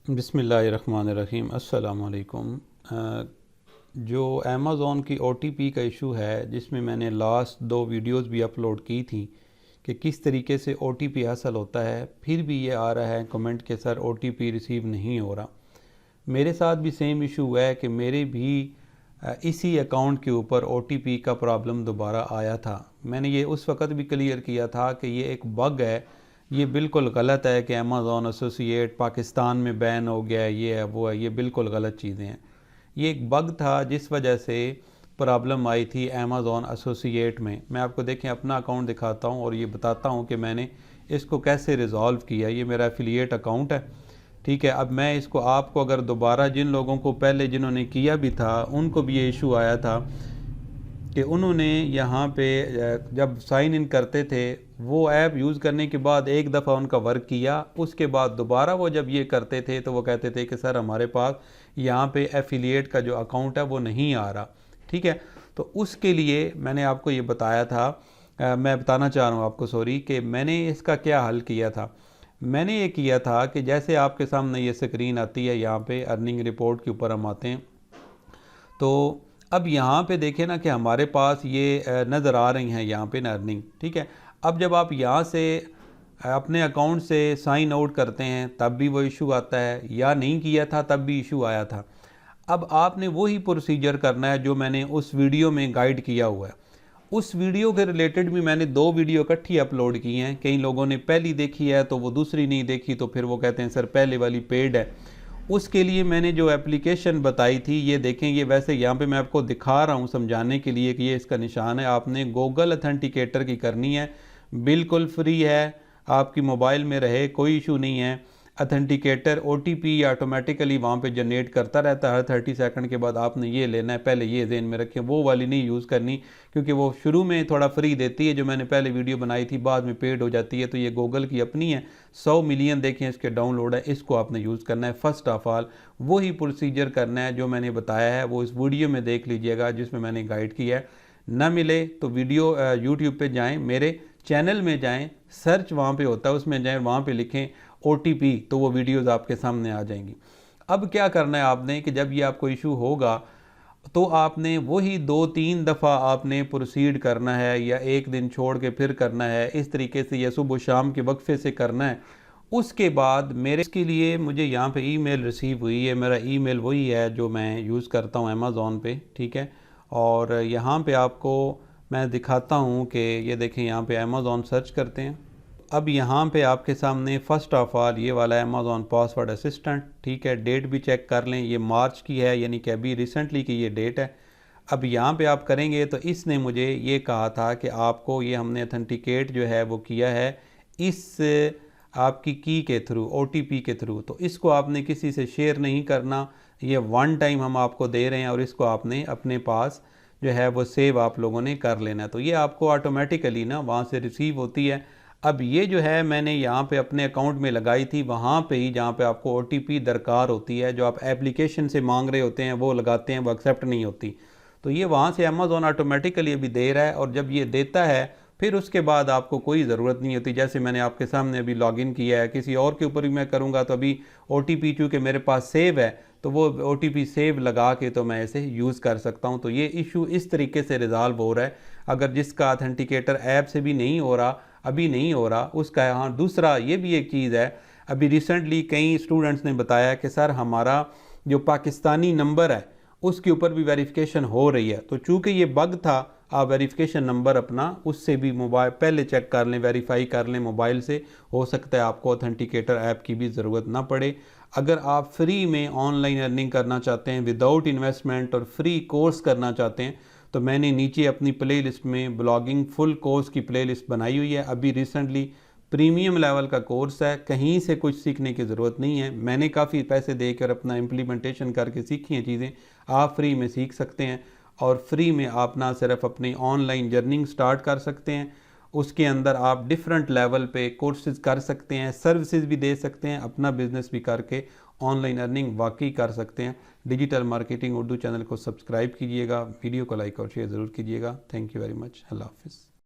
बिस्मिल्लाहिर्रहमानिर्रहीम। अस्सलाम वालेकुम। जो अमेज़ॉन की OTP का इशू है, जिसमें मैंने लास्ट 2 वीडियोस भी अपलोड की थी कि किस तरीके से OTP हासिल होता है, फिर भी ये आ रहा है कमेंट के सर OTP रिसीव नहीं हो रहा। मेरे साथ भी सेम इशू हुआ है कि मेरे भी इसी अकाउंट के ऊपर OTP का प्रॉब्लम दोबारा आया था। मैंने ये उस वक़्त भी क्लियर किया था कि ये एक बग है, ये बिल्कुल गलत है कि अमेज़ॉन एसोसिएट पाकिस्तान में बैन हो गया है, ये है वो है, ये बिल्कुल गलत चीज़ें हैं। ये एक बग था जिस वजह से प्रॉब्लम आई थी अमेज़ॉन एसोसिएट में। मैं आपको देखें अपना अकाउंट दिखाता हूँ और ये बताता हूँ कि मैंने इसको कैसे रिज़ॉल्व किया। ये मेरा एफिलिएट अकाउंट है, ठीक है। अब मैं इसको आपको अगर दोबारा जिन लोगों को पहले जिन्होंने किया भी था उनको भी ये इशू आया था कि उन्होंने यहाँ पे जब साइन इन करते थे वो ऐप यूज़ करने के बाद एक दफ़ा उनका वर्क किया, उसके बाद दोबारा वो जब ये करते थे तो वो कहते थे कि सर हमारे पास यहाँ पे एफिलिएट का जो अकाउंट है वो नहीं आ रहा, ठीक है। तो उसके लिए मैंने आपको ये बताया था, मैं बताना चाह रहा हूँ आपको, सॉरी, कि मैंने इसका क्या हल किया था। मैंने ये किया था कि जैसे आपके सामने ये स्क्रीन आती है, यहाँ पे अर्निंग रिपोर्ट के ऊपर हम आते हैं, तो अब यहाँ पे देखें ना कि हमारे पास ये नज़र आ रही हैं यहाँ पे ना अर्निंग, ठीक है। अब जब आप यहाँ से अपने अकाउंट से साइन आउट करते हैं तब भी वो इशू आता है, या नहीं किया था तब भी इशू आया था। अब आपने वही प्रोसीजर करना है जो मैंने उस वीडियो में गाइड किया हुआ है। उस वीडियो के रिलेटेड भी मैंने 2 वीडियो इकट्ठी अपलोड की हैं। कई लोगों ने पहली देखी है तो वो दूसरी नहीं देखी, तो फिर वो कहते हैं सर पहले वाली पेड है। उसके लिए मैंने जो एप्लीकेशन बताई थी, ये देखें, ये वैसे यहाँ पे मैं आपको दिखा रहा हूँ समझाने के लिए कि ये इसका निशान है। आपने गूगल अथेंटिकेटर की करनी है, बिल्कुल फ्री है, आपकी मोबाइल में रहे, कोई इशू नहीं है। अथेंटिकेटर OTP ऑटोमेटिकली वहाँ पे जनरेट करता रहता है हर 30 सेकंड के बाद। आपने ये लेना है, पहले ये ज़हन में रखें, वो वाली नहीं यूज़ करनी, क्योंकि वो शुरू में थोड़ा फ्री देती है, जो मैंने पहले वीडियो बनाई थी, बाद में पेड हो जाती है। तो ये गूगल की अपनी है, 100 मिलियन देखें इसके डाउनलोड है, इसको आपने यूज़ करना है। फ़र्स्ट ऑफ ऑल वही प्रोसीजर करना है जो मैंने बताया है, वो इस वीडियो में देख लीजिएगा जिसमें मैंने गाइड किया है। ना मिले तो वीडियो यूट्यूब पे जाएं, मेरे चैनल में जाएं, सर्च वहाँ पे होता है, उसमें जाएं, वहाँ पे लिखें OTP, तो वो वीडियोज़ आपके सामने आ जाएंगी। अब क्या करना है आपने कि जब ये आपको इशू होगा तो आपने वही 2-3 दफ़ा आपने प्रोसीड करना है, या एक दिन छोड़ के फिर करना है, इस तरीके से, या सुबह शाम के वक्फे से करना है। उसके बाद मेरे इसके लिए मुझे यहाँ पे ईमेल रिसीव हुई है। मेरा ईमेल वही है जो मैं यूज़ करता हूँ अमेज़ॉन पे, ठीक है। और यहाँ पे आपको मैं दिखाता हूँ कि ये देखें, यहाँ पे अमेज़ॉन सर्च करते हैं। अब यहाँ पे आपके सामने फ़र्स्ट ऑफ ऑल ये वाला अमेज़ॉन पासवर्ड असिस्टेंट, ठीक है। डेट भी चेक कर लें, ये मार्च की है, यानी कि अभी रिसेंटली की ये डेट है। अब यहाँ पे आप करेंगे तो इसने मुझे ये कहा था कि आपको ये हमने अथेंटिकेट जो है वो किया है इस आपकी की के थ्रू, OTP के थ्रू। तो इसको आपने किसी से शेयर नहीं करना, ये 1 टाइम हम आपको दे रहे हैं और इसको आपने अपने पास जो है वो सेव आप लोगों ने कर लेना है। तो ये आपको ऑटोमेटिकली ना वहाँ से रिसीव होती है। अब ये जो है मैंने यहाँ पे अपने अकाउंट में लगाई थी, वहाँ पे ही जहाँ पे आपको OTP दरकार होती है, जो आप एप्लीकेशन से मांग रहे होते हैं वो लगाते हैं, वो एक्सेप्ट नहीं होती। तो ये वहाँ से अमेज़ॉन ऑटोमेटिकली अभी दे रहा है, और जब ये देता है फिर उसके बाद आपको कोई ज़रूरत नहीं होती। जैसे मैंने आपके सामने अभी लॉगिन किया है, किसी और के ऊपर भी मैं करूँगा तो अभी OTP चूँकि मेरे पास सेव है तो वो OTP सेव लगा के तो मैं इसे यूज़ कर सकता हूँ। तो ये इशू इस तरीके से रिज़ॉल्व हो रहा है। अगर जिसका अथेंटिकेटर ऐप से भी नहीं हो रहा, अभी नहीं हो रहा, उसका यहाँ दूसरा ये भी एक चीज़ है। अभी रिसेंटली कई स्टूडेंट्स ने बताया कि सर हमारा जो पाकिस्तानी नंबर है उसके ऊपर भी वेरिफिकेशन हो रही है। तो चूँकि ये बग था, आप वेरिफिकेशन नंबर अपना उससे भी मोबाइल पहले चेक कर लें, वेरीफाई कर लें मोबाइल से। हो सकता है आपको अथेंटिकेटर ऐप की भी ज़रूरत ना पड़े। अगर आप फ्री में ऑनलाइन अर्निंग करना चाहते हैं विदाउट इन्वेस्टमेंट और फ्री कोर्स करना चाहते हैं, तो मैंने नीचे अपनी प्लेलिस्ट में ब्लॉगिंग फुल कोर्स की प्लेलिस्ट बनाई हुई है। अभी रिसेंटली प्रीमियम लेवल का कोर्स है, कहीं से कुछ सीखने की ज़रूरत नहीं है। मैंने काफ़ी पैसे देकर अपना इम्प्लीमेंटेशन करके सीखी हैं चीज़ें, आप फ्री में सीख सकते हैं। और फ्री में आप ना सिर्फ अपनी ऑनलाइन जर्निंग स्टार्ट कर सकते हैं, उसके अंदर आप डिफरेंट लेवल पे कोर्सेज कर सकते हैं, सर्विसेज भी दे सकते हैं, अपना बिजनेस भी करके ऑनलाइन अर्निंग वाकई कर सकते हैं। डिजिटल मार्केटिंग उर्दू चैनल को सब्सक्राइब कीजिएगा, वीडियो को लाइक और शेयर ज़रूर कीजिएगा। Thank you very much. अल्लाह हाफिज़।